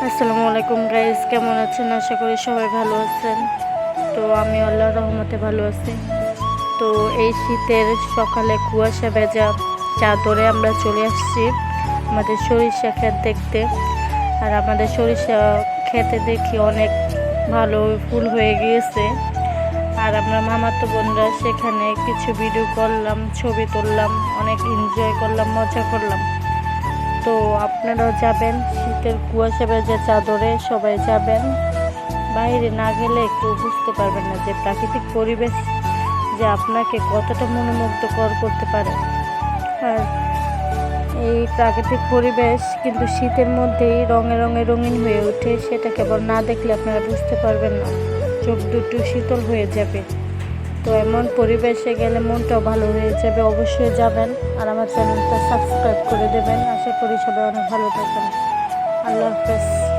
আসসালামু আলাইকুম গাইস, কেমন আছেন? আশা করি সবাই ভালো আছেন। তো আমি আল্লাহর রহমতে ভালো আছি। তো এই শীতের সকালে কুয়াশা ভেজা চাদরে আমরা চলে আসছি আমাদের সরিষা ক্ষেত দেখতে। আর আমাদের সরিষা ক্ষেতে দেখি অনেক ভালো ফুল হয়ে গিয়েছে। আর আমরা মামাতো বোনরা সেখানে কিছু ভিডিও করলাম, ছবি তুললাম, অনেক এনজয় করলাম, মজা করলাম। তো আপনারাও যাবেন, শীতের কুয়াশা ভেজা চাদরে সবাই যাবেন। বাইরে না গেলে কেউ বুঝতে পারবেন না যে প্রাকৃতিক পরিবেশ যে আপনাকে কতটা মনোমুগ্ধকর করতে পারে। আর এই প্রাকৃতিক পরিবেশ কিন্তু শীতের মধ্যেই রঙে রঙে রঙিন হয়ে ওঠে, সেটা কেবল না দেখলে আপনারা বুঝতে পারবেন না, চোখ দুটো শীতল হয়ে যাবে। তো এমন পরিবেশে গেলে মনটাও ভালো হয়ে যাবে। অবশ্যই যাবেন আর আমার চ্যানেলটা সাবস্ক্রাইব করে দেবেন। আশা করি সবাই অনেক ভালো থাকবেন। আল্লাহ হাফেজ।